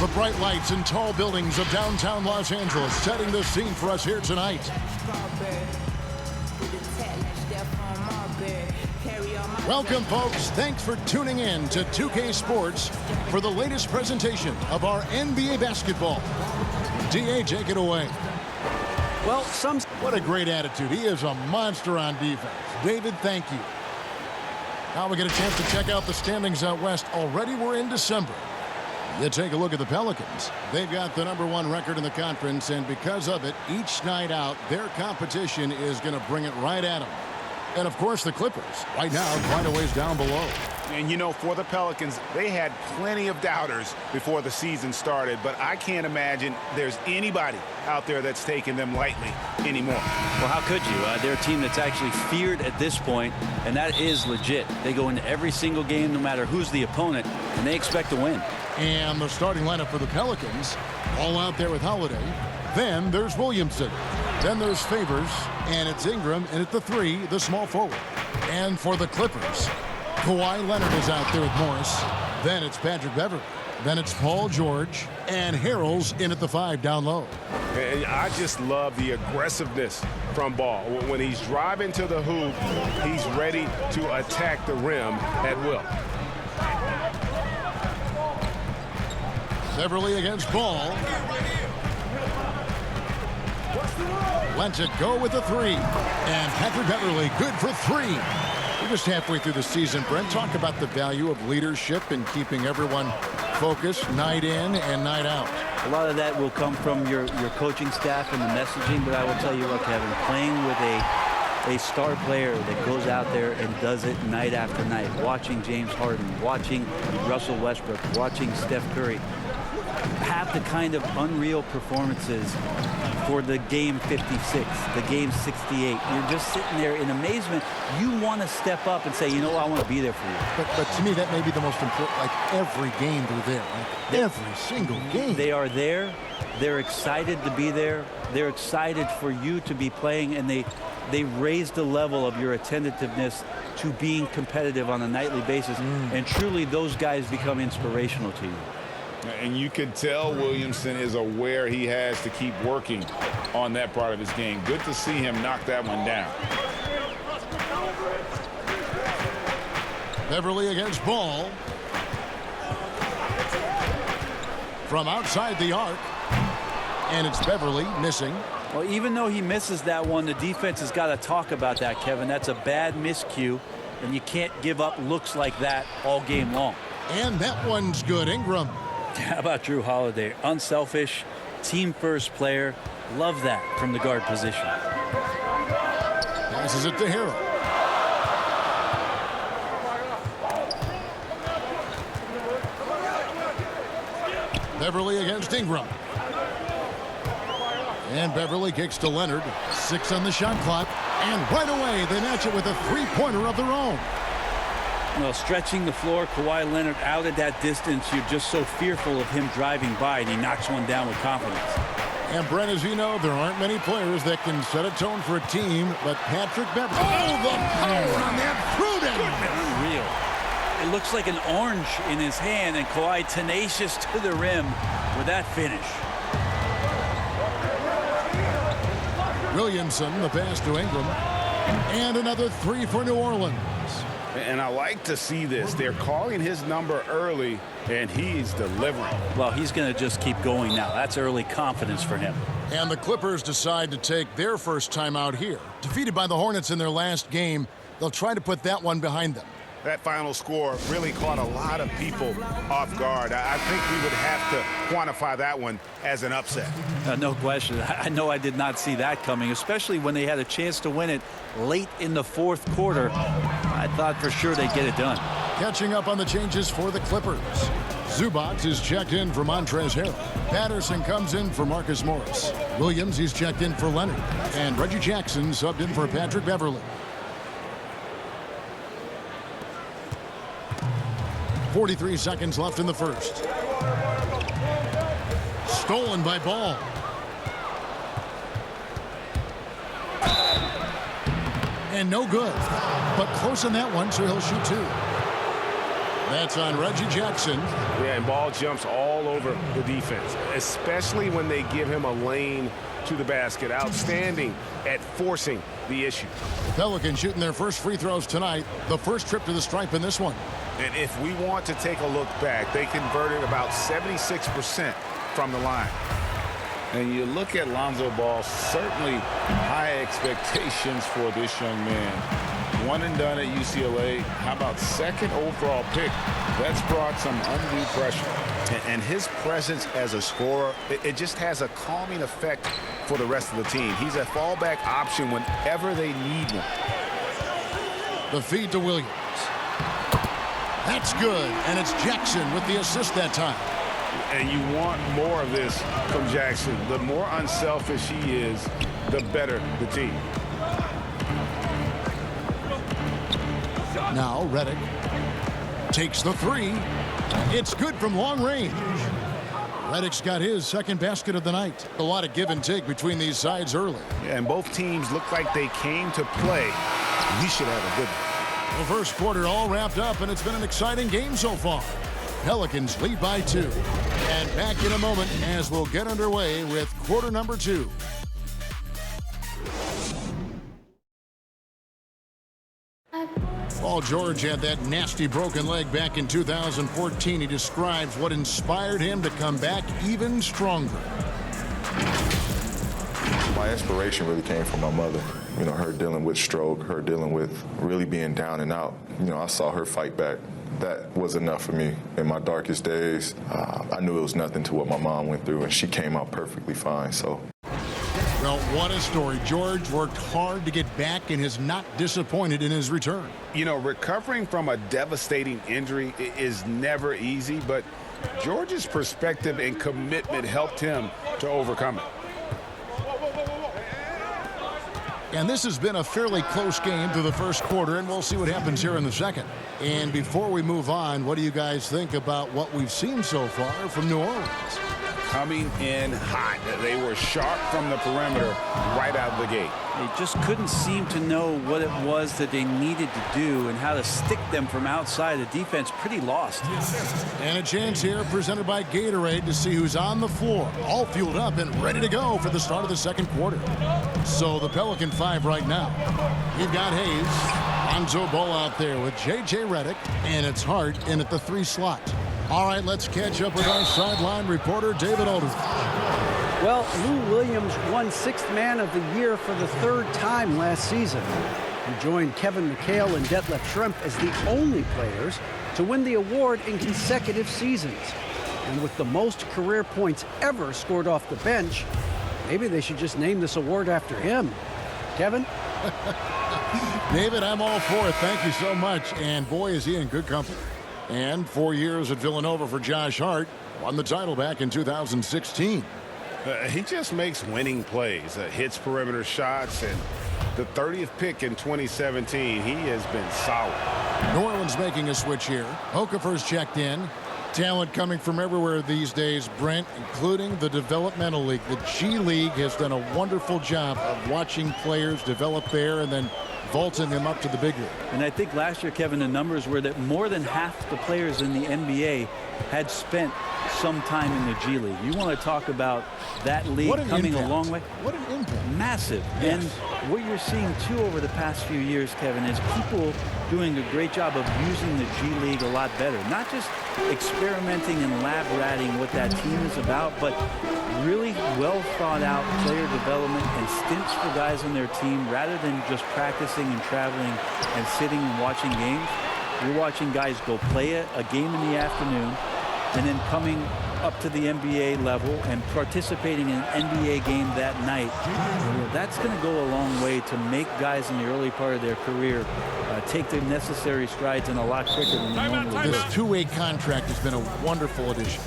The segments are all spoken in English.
The bright lights and tall buildings of downtown Los Angeles setting the scene for us here tonight. Welcome, folks. Thanks for tuning in to 2K Sports for the latest presentation of our NBA basketball. DA, take it away. Well, What a great attitude. He is a monster on defense. David, thank you. Now we get a chance to check out the standings out west. Already we're in December. You take a look at the Pelicans. They've got the #1 record in the conference, and because of it, each night out, their competition is going to bring it right at them. And, of course, the Clippers, right now, quite a ways down below. And, you know, for the Pelicans, they had plenty of doubters before the season started, but I can't imagine there's anybody out there that's taking them lightly anymore. Well, how could you? They're a team that's actually feared at this point, and that is legit. They go into every single game, no matter who's the opponent, and they expect to win. And the starting lineup for the Pelicans, all out there with Holiday. Then there's Williamson. Then there's Favors, and it's Ingram, and at the 3, the small forward. And for the Clippers, Kawhi Leonard is out there with Morris. Then it's Patrick Beverley. Then it's Paul George, and Harrell's in at the 5 down low. And I just love the aggressiveness from Ball. When he's driving to the hoop, he's ready to attack the rim at will. Beverley against Ball. Lets it go with the 3. And Patrick Beverley good for 3. We're just halfway through the season, Brent. Talk about the value of leadership and keeping everyone focused night in and night out. A lot of that will come from your coaching staff and the messaging, but I will tell you what, Kevin, playing with a star player that goes out there and does it night after night, watching James Harden, watching Russell Westbrook, watching Steph Curry, have the kind of unreal performances for the game 56, the game 68. You're just sitting there in amazement. You want to step up and say, you know what, I want to be there for you. But to me, that may be the most important. Like every game they're there. Like every single game. They are there. They're excited to be there. They're excited for you to be playing, and they raise the level of your attentiveness to being competitive on a nightly basis. And truly, those guys become inspirational to you. And you can tell Williamson is aware he has to keep working on that part of his game. Good to see him knock that one down. Beverley against Ball. From outside the arc. And it's Beverley missing. Well, even though he misses that one, the defense has got to talk about that, Kevin. That's a bad miscue, and you can't give up looks like that all game long. And that one's good. Ingram. How about Drew Holiday? Unselfish, team-first player. Love that from the guard position. Passes it to Harrell. Beverley against Ingram. And Beverley kicks to Leonard. 6 on the shot clock. And right away, they match it with a 3-pointer of their own. Well, stretching the floor, Kawhi Leonard out at that distance, you're just so fearful of him driving by, and he knocks one down with confidence. And, Brent, as you know, there aren't many players that can set a tone for a team, but Patrick Beverley. Oh, the power on that fruit end! Unreal. It looks like an orange in his hand, and Kawhi tenacious to the rim with that finish. Williamson, the pass to Ingram. And another 3 for New Orleans. And I like to see this. They're calling his number early, and he's delivering. Well, he's going to just keep going now. That's early confidence for him. And the Clippers decide to take their first time out here. Defeated by the Hornets in their last game, they'll try to put that one behind them. That final score really caught a lot of people off guard. I think we would have to quantify that one as an upset. No question. I know I did not see that coming, especially when they had a chance to win it late in the fourth quarter. I thought for sure they'd get it done. Catching up on the changes for the Clippers. Zubac is checked in for Montrezl Harrell. Patterson comes in for Marcus Morris. Williams, he's checked in for Leonard. And Reggie Jackson subbed in for Patrick Beverley. 43 seconds left in the first. Stolen by Ball. And no good. But close on that one, so he'll shoot 2. That's on Reggie Jackson. Yeah, and ball jumps all over the defense, especially when they give him a lane to the basket. Outstanding at forcing the issue. The Pelicans shooting their first free throws tonight. The first trip to the stripe in this one. And if we want to take a look back, they converted about 76% from the line. And you look at Lonzo Ball, certainly high expectations for this young man. One and done at UCLA. How about second overall pick? That's brought some undue pressure. And his presence as a scorer, it just has a calming effect for the rest of the team. He's a fallback option whenever they need one. The feed to Williams. That's good, and it's Jackson with the assist that time. And you want more of this from Jackson. The more unselfish he is, the better the team. Now Redick takes the three. It's good from long range. Redick's got his second basket of the night. A lot of give and take between these sides early. Yeah, and both teams look like they came to play. We should have a good one. The first quarter all wrapped up, and it's been an exciting game so far. Pelicans lead by 2. And back in a moment as we'll get underway with quarter number 2. Paul George had that nasty broken leg back in 2014. He describes what inspired him to come back even stronger. My inspiration really came from my mother. You know, her dealing with stroke, her dealing with really being down and out. You know, I saw her fight back. That was enough for me. In my darkest days, I knew it was nothing to what my mom went through, and she came out perfectly fine, so. Well, what a story. George worked hard to get back and is not disappointed in his return. You know, recovering from a devastating injury is never easy, but George's perspective and commitment helped him to overcome it. And this has been a fairly close game through the first quarter, and we'll see what happens here in the second. And before we move on, what do you guys think about what we've seen so far from New Orleans? Coming in hot. They were sharp from the perimeter right out of the gate. They just couldn't seem to know what it was that they needed to do and how to stick them from outside. The defense pretty lost. And a chance here presented by Gatorade to see who's on the floor. All fueled up and ready to go for the start of the second quarter. So the Pelican 5 right now. You've got Hayes, Lonzo Ball out there with J.J. Redick, and it's Hart in at the 3 slot. All right, let's catch up with our sideline reporter, David Aldridge. Well, Lou Williams won 6th Man of the Year for the 3rd time last season. He joined Kevin McHale and Detlef Schrempf as the only players to win the award in consecutive seasons. And with the most career points ever scored off the bench, maybe they should just name this award after him. Kevin? David, I'm all for it. Thank you so much. And boy, is he in good company. And 4 years at Villanova for Josh Hart. Won the title back in 2016. He just makes winning plays, hits perimeter shots, and the 30th pick in 2017, he has been solid. New Orleans making a switch here. Okafor's checked in. Talent coming from everywhere these days, Brent, including the developmental league. The G League has done a wonderful job of watching players develop there and then vaulting them up to the big league. And I think last year, Kevin, the numbers were that more than half the players in the NBA had spent some time in the G League. You want to talk about that league coming a long way? What an impact. Massive. Yes. And what you're seeing, too, over the past few years, Kevin, is people doing a great job of using the G League a lot better. Not just experimenting and lab-ratting what that team is about, but really well thought out player development and stints for guys on their team rather than just practicing and traveling and sitting and watching games. You're watching guys go play a game in the afternoon and then coming up to the NBA level and participating in an NBA game that night. That's going to go a long way to make guys in the early part of their career take the necessary strides and a lot quicker than they normally do. This two-way contract has been a wonderful addition.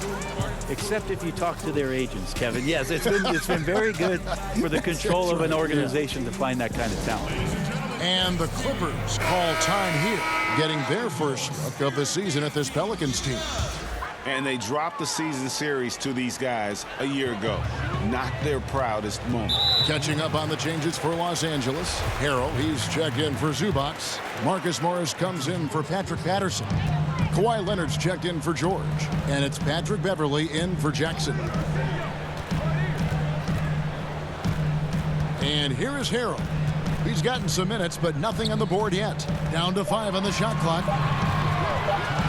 Except if you talk to their agents, Kevin. Yes, it's been very good for the control of an organization to find that kind of talent. And the Clippers call time here, getting their first look of the season at this Pelicans team. And they dropped the season series to these guys a year ago. Not their proudest moment. Catching up on the changes for Los Angeles. Harrell, he's checked in for Zubac. Marcus Morris comes in for Patrick Patterson. Kawhi Leonard's checked in for George. And it's Patrick Beverley in for Jackson. And here is Harrell. He's gotten some minutes, but nothing on the board yet. Down to 5 on the shot clock.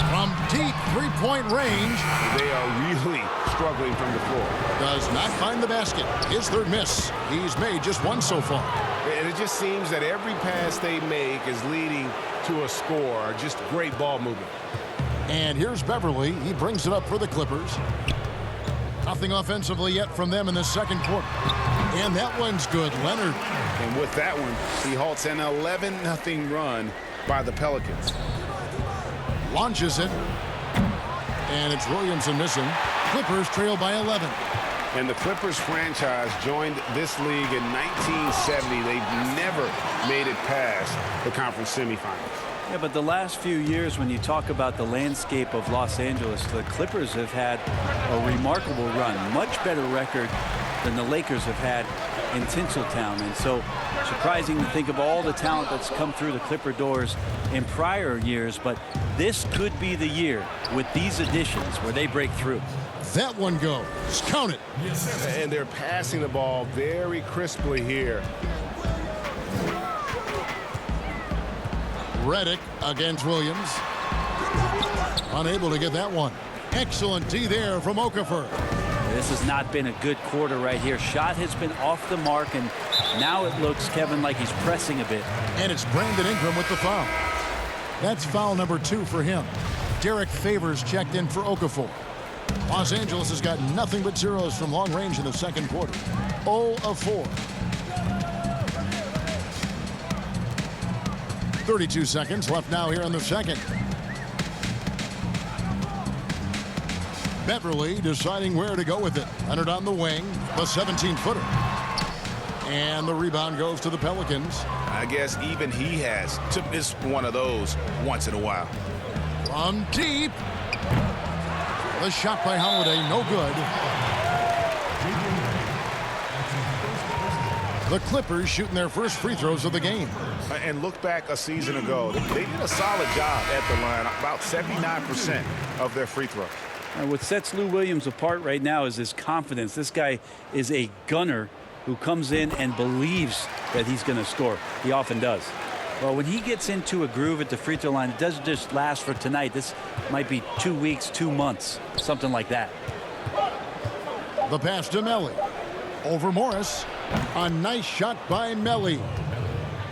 From deep three-point range. They are really struggling from the floor. Does not find the basket. His third miss. He's made just one so far. And it just seems that every pass they make is leading to a score. Just great ball movement. And here's Beverley. He brings it up for the Clippers. Nothing offensively yet from them in the second quarter. And that one's good. Leonard. And with that one, he halts an 11-0 run by the Pelicans. Launches it. And it's Williamson missing. Clippers trail by 11. And the Clippers franchise joined this league in 1970. They've never made it past the conference semifinals. Yeah, but the last few years, when you talk about the landscape of Los Angeles, the Clippers have had a remarkable run. Much better record than the Lakers have had in Tinseltown. And so surprising to think of all the talent that's come through the Clipper doors in prior years. But this could be the year with these additions where they break through. That one goes. Count it. And they're passing the ball very crisply here. Redick against Williams. Unable to get that one. Excellent D there from Okafor. This has not been a good quarter right here. Shot has been off the mark, and now it looks, Kevin, like he's pressing a bit. And it's Brandon Ingram with the foul. That's foul number 2 for him. Derek Favors checked in for Okafor. Los Angeles has got nothing but zeros from long range in the second quarter. 0 of 4. 32 seconds left now here in the second. Beverley deciding where to go with it. Leonard on the wing, the 17-footer. And the rebound goes to the Pelicans. I guess even he has to miss one of those once in a while. From deep. The shot by Holiday, no good. The Clippers shooting their first free throws of the game. And look back a season ago. They did a solid job at the line, about 79% of their free throws. What sets Lou Williams apart right now is his confidence. This guy is a gunner who comes in and believes that he's going to score. He often does. Well, when he gets into a groove at the free throw line, it doesn't just last for tonight. This might be 2 weeks, 2 months, something like that. The pass to Melly. Over Morris. A nice shot by Melly.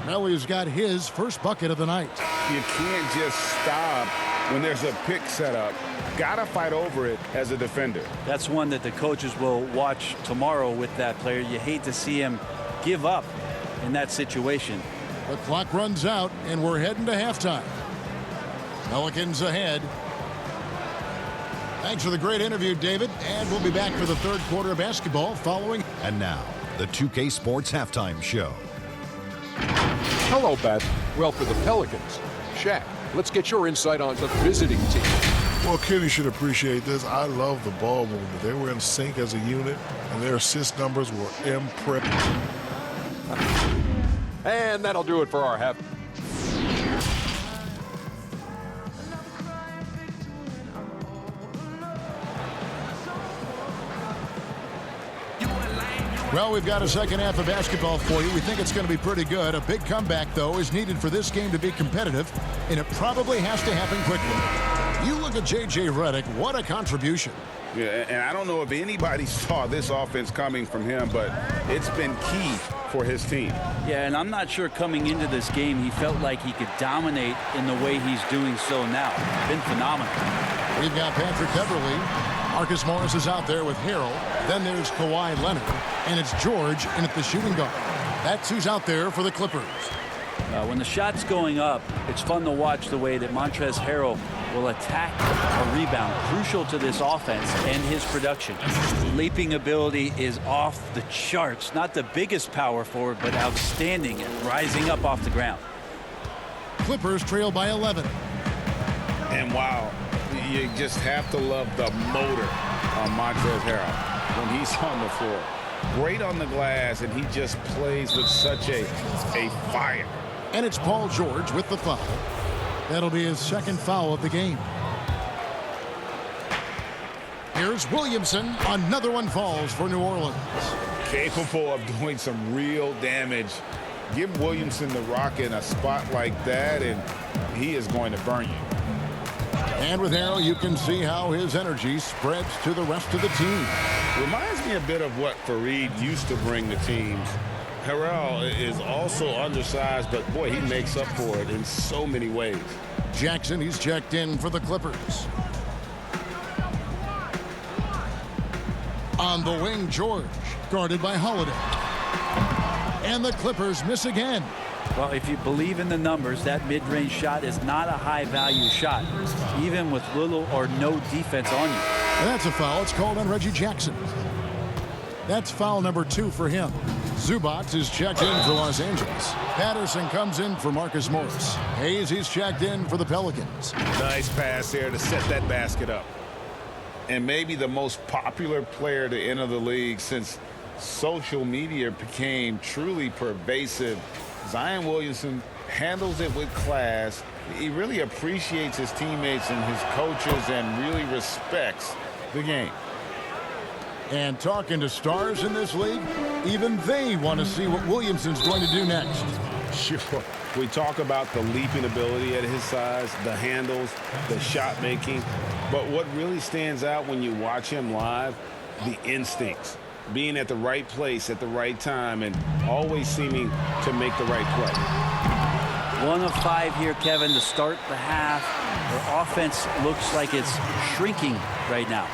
Melly's got his first bucket of the night. You can't just stop when there's a pick set up. Gotta fight over it as a defender. That's one that the coaches will watch tomorrow with that player. You hate to see him give up in that situation. The clock runs out, and we're heading to halftime. Pelicans ahead. Thanks for the great interview, David. And we'll be back for the third quarter of basketball following. And now, the 2K Sports Halftime Show. Hello, Beth. Well, for the Pelicans, Shaq, let's get your insight on the visiting team. Well, Kenny should appreciate this. I love the ball movement. They were in sync as a unit, and their assist numbers were impressive. And that'll do it for our half. Well, we've got a second half of basketball for you. We think it's going to be pretty good. A big comeback, though, is needed for this game to be competitive, and it probably has to happen quickly. You look at J.J. Redick, what a contribution. Yeah, and I don't know if anybody saw this offense coming from him, but it's been key for his team. Yeah, and I'm not sure coming into this game he felt like he could dominate in the way he's doing so now. Been phenomenal. We've got Patrick Beverley. Marcus Morris is out there with Harrell. Then there's Kawhi Leonard. And it's George in at the shooting guard. That's who's out there for the Clippers. When the shot's going up, it's fun to watch the way that Montrezl Harrell will attack a rebound. Crucial to this offense and his production. Leaping ability is off the charts. Not the biggest power forward, but outstanding at rising up off the ground. Clippers trail by 11. And wow, you just have to love the motor on Montrezl Harrell when he's on the floor. Great on the glass, and he just plays with such a fire. And it's Paul George with the foul. That'll be his second foul of the game. Here's Williamson. Another one falls for New Orleans. Capable of doing some real damage. Give Williamson the rock in a spot like that, and he is going to burn you. And with Harrell, you can see how his energy spreads to the rest of the team. Reminds me a bit of what Fareed used to bring the team. Harrell is also undersized, but boy, he makes up for it in so many ways. Jackson, he's checked in for the Clippers. On the wing, George, guarded by Holiday. And the Clippers miss again. Well, if you believe in the numbers, that mid-range shot is not a high-value shot, even with little or no defense on you. And that's a foul. It's called on Reggie Jackson. That's foul number 2 for him. Zubac is checked in for Los Angeles. Patterson comes in for Marcus Morris. Hayes, he's checked in for the Pelicans. Nice pass there to set that basket up. And maybe the most popular player to enter the league since social media became truly pervasive. Zion Williamson handles it with class. He really appreciates his teammates and his coaches and really respects the game. And talking to stars in this league, even they want to see what Williamson's going to do next. Sure. We talk about the leaping ability at his size, the handles, the shot making. But what really stands out when you watch him live, the instincts. Being at the right place at the right time and always seeming to make the right play. 1 of 5 here, Kevin, to start the half. Their offense looks like it's shrinking right now.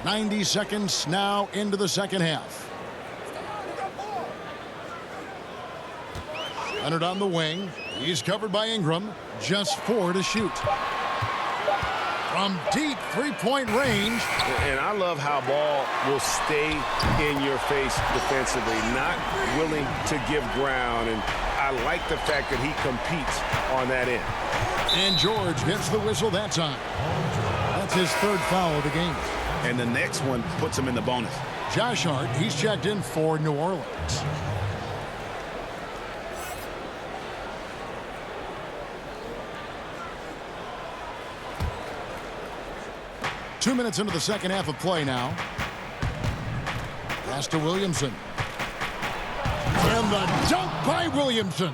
.90 seconds now into the second half. Leonard on the wing. He's covered by Ingram. Just 4 to shoot. From deep three-point range. And I love how Ball will stay in your face defensively, not willing to give ground. And I like the fact that he competes on that end. And George gets the whistle that time. That's his 3rd foul of the game. And the next one puts him in the bonus. Josh Hart, he's checked in for New Orleans. Two minutes into the second half of play now. Pass to Williamson. And the dunk by Williamson.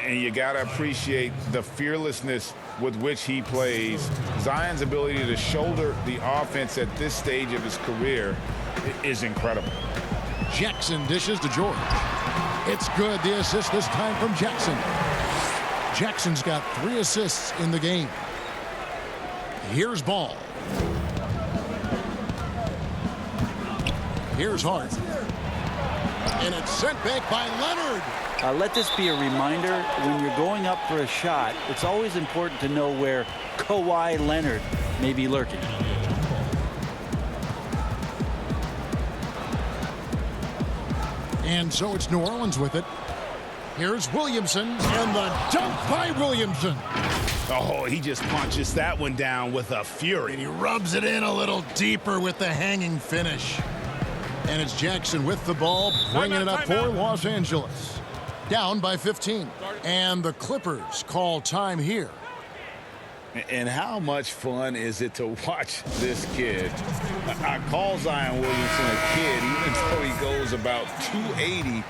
And you got to appreciate the fearlessness with which he plays. Zion's ability to shoulder the offense at this stage of his career is incredible. Jackson dishes to George. It's good. The assist this time from Jackson. Jackson's got 3 assists in the game. Here's Ball. Here's Hart. And it's sent back by Leonard. Let this be a reminder, when you're going up for a shot, it's always important to know where Kawhi Leonard may be lurking. And so it's New Orleans with it. Here's Williamson, and the dunk by Williamson. Oh, he just punches that one down with a fury. And he rubs it in a little deeper with the hanging finish. And it's Jackson with the ball, bringing it up for Los Angeles. Down by 15. And the Clippers call time here. And how much fun is it to watch this kid? I call Zion Williamson a kid, even though he goes about 280,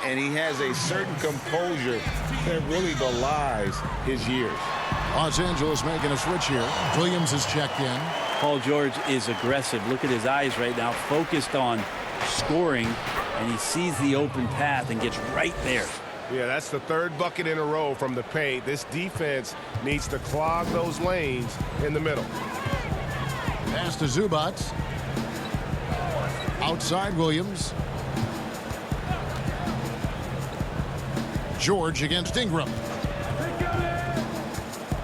and he has a certain composure that really belies his years. Los Angeles making a switch here. Williams is checked in. Paul George is aggressive. Look at his eyes right now, focused on scoring, and he sees the open path and gets right there. Yeah, that's the 3rd bucket in a row from the paint. This defense needs to clog those lanes in the middle. Pass to Zubac. Outside Williams. George against Ingram.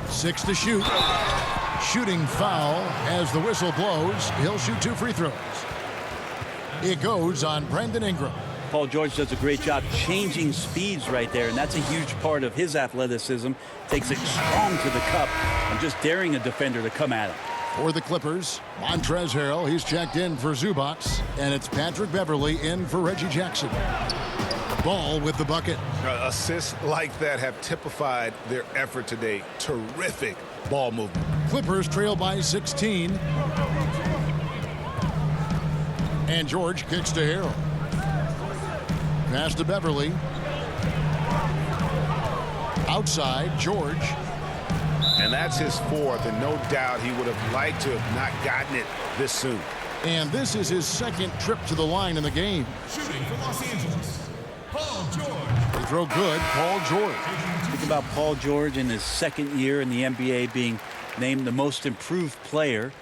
6 to shoot. Shooting foul as the whistle blows. He'll shoot 2 free throws. It goes on Brandon Ingram. Paul George does a great job changing speeds right there, and that's a huge part of his athleticism. Takes it strong to the cup and just daring a defender to come at him. For the Clippers, Montrezl Harrell, he's checked in for Zubac, and it's Patrick Beverley in for Reggie Jackson. Ball with the bucket. Assists like that have typified their effort today. Terrific ball movement. Clippers trail by 16. And George kicks to Harrell. Pass to Beverly. Outside, George. And that's his fourth, and no doubt he would have liked to have not gotten it this soon. And this is his second trip to the line in the game. Shooting for Los Angeles, Paul George. They throw good, Paul George. Think about Paul George in his second year in the NBA being named the most improved player.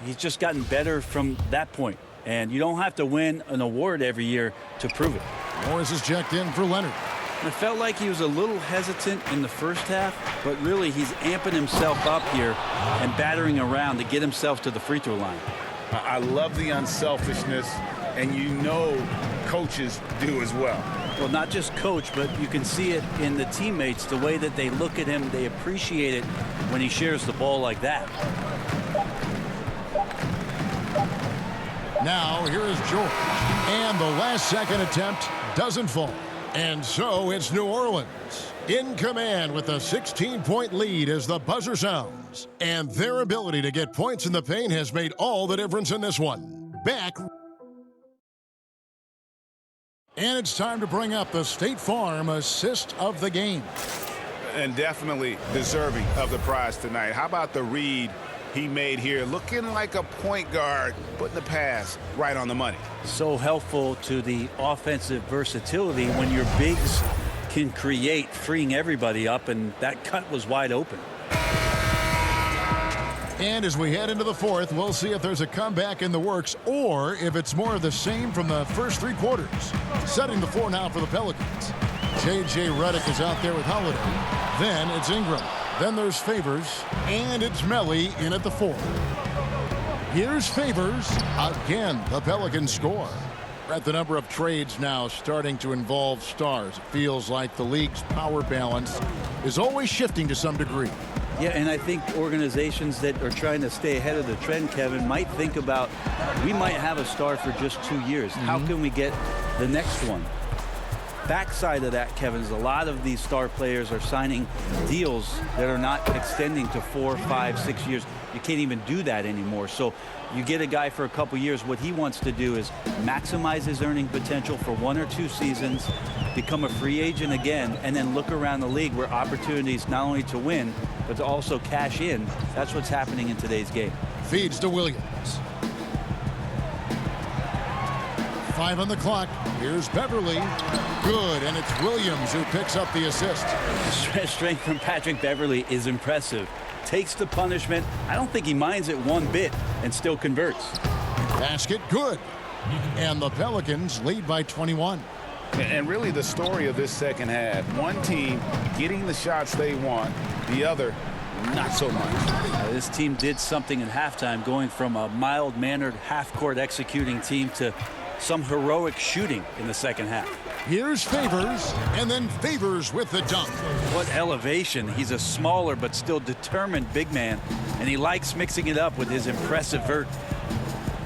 He's just gotten better from that point. And you don't have to win an award every year to prove it. Morris is checked in for Leonard. It felt like he was a little hesitant in the first half, but really he's amping himself up here and battering around to get himself to the free throw line. I love the unselfishness, and you know coaches do as well. Well, not just coach, but you can see it in the teammates, the way that they look at him. They appreciate it when he shares the ball like that. Now, here is George. And the last second attempt doesn't fall. And so it's New Orleans in command with a 16-point lead as the buzzer sounds. And their ability to get points in the paint has made all the difference in this one. Back. And it's time to bring up the State Farm assist of the game. And definitely deserving of the prize tonight. How about the read he made here, looking like a point guard, putting the pass right on the money. So helpful to the offensive versatility when your bigs can create, freeing everybody up, and that cut was wide open. And as we head into the fourth, we'll see if there's a comeback in the works or if it's more of the same from the first three quarters. Setting the floor now for the Pelicans. J.J. Redick is out there with Holiday. Then it's Ingram. Then there's Favors, and it's Melly in at the 4. Here's Favors. Again, the Pelicans score. We're at the number of trades now starting to involve stars. It feels like the league's power balance is always shifting to some degree. Yeah, and I think organizations that are trying to stay ahead of the trend, Kevin, might think about, we might have a star for just 2 years. How can we get the next one? Backside of that, Kevin, is a lot of these star players are signing deals that are not extending to 4, 5, 6 years. You can't even do that anymore. So you get a guy for a couple years. What he wants to do is maximize his earning potential for 1 or 2 seasons, become a free agent again, and then look around the league where opportunities not only to win, but to also cash in. That's what's happening in today's game. Feeds to Williams. 5 on the clock. Here's Beverly. Good, and it's Williams who picks up the assist. Strength from Patrick Beverly is impressive. Takes the punishment. I don't think he minds it one bit and still converts. Basket good. And the Pelicans lead by 21. And really the story of this second half, one team getting the shots they want, the other not so much. This team did something in halftime, going from a mild-mannered half-court executing team to some heroic shooting in the second half. Here's Favors, and then Favors with the dunk. What elevation. He's a smaller but still determined big man, and he likes mixing it up with his impressive vert.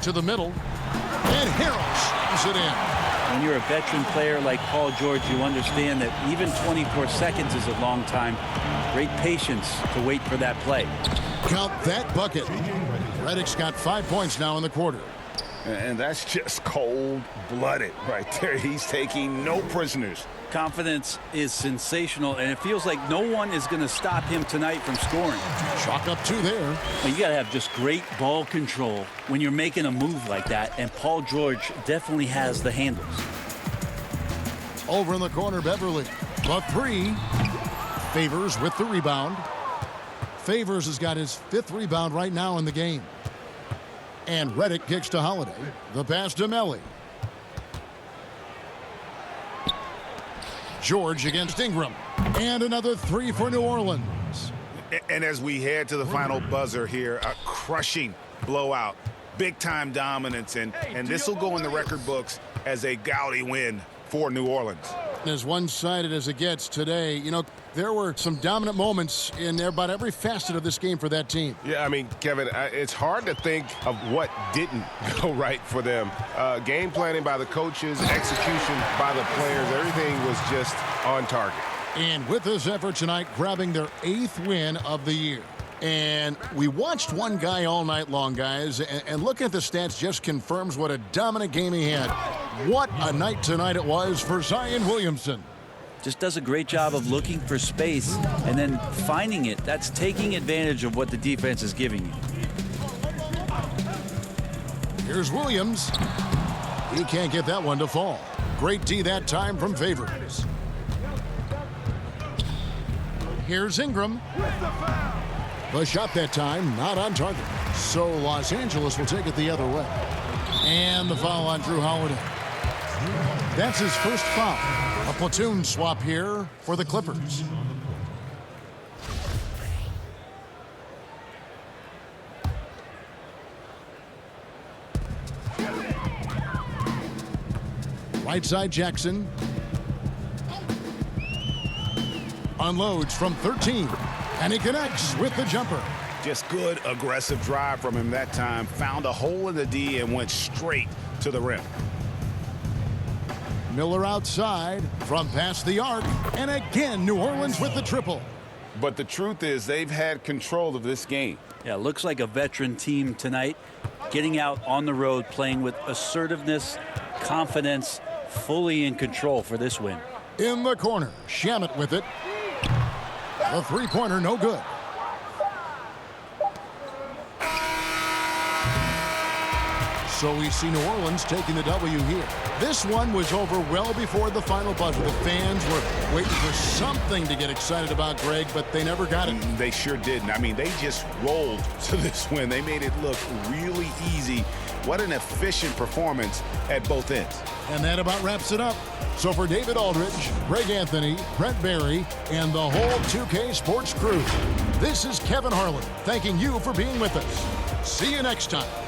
To the middle, and Harrell slams it in. When you're a veteran player like Paul George, you understand that even 24 seconds is a long time. Great patience to wait for that play. Count that bucket. Redick's got 5 points now in the quarter. And that's just cold-blooded right there. He's taking no prisoners. Confidence is sensational, and it feels like no one is going to stop him tonight from scoring. Chalk up 2 there. Well, you got to have just great ball control when you're making a move like that, and Paul George definitely has the handles. Over in the corner, Beverly. The 3. Favors with the rebound. Favors has got his 5th rebound right now in the game. And Redick kicks to Holiday. The pass to Melly. George against Ingram. And another 3 for New Orleans. And as we head to the final buzzer here, a crushing blowout. Big-time dominance. And this will go in the record books as a gaudy win for New Orleans. As one-sided as it gets today, you know, there were some dominant moments in about every facet of this game for that team. Yeah, I mean, Kevin, it's hard to think of what didn't go right for them. Game planning by the coaches, execution by the players, everything was was just on target. And with this effort tonight, grabbing their 8th win of the year. And we watched one guy all night long, guys, and looking at the stats just confirms what a dominant game he had. What a night tonight it was for Zion Williamson. Just does a great job of looking for space and then finding it. That's taking advantage of what the defense is giving you. Here's Williams. He can't get that one to fall. Great D that time from Favors. Here's Ingram. The shot that time not on target. So Los Angeles will take it the other way. And the foul on Drew Holiday. That's his first foul. A platoon swap here for the Clippers. Right side Jackson. Unloads from 13. And he connects with the jumper. Just good, aggressive drive from him that time. Found a hole in the D and went straight to the rim. Miller outside from past the arc. And again, New Orleans with the triple. But the truth is they've had control of this game. Yeah, looks like a veteran team tonight, getting out on the road, playing with assertiveness, confidence, fully in control for this win. In the corner, Shamet with it. The three-pointer, no good. So we see New Orleans taking the W here. This one was over well before the final buzzer. The fans were waiting for something to get excited about, Greg, but they never got it. They sure didn't. I mean, they just rolled to this win. They made it look really easy. What an efficient performance at both ends. And that about wraps it up. So for David Aldridge, Greg Anthony, Brent Barry, and the whole 2K Sports crew, this is Kevin Harlan thanking you for being with us. See you next time.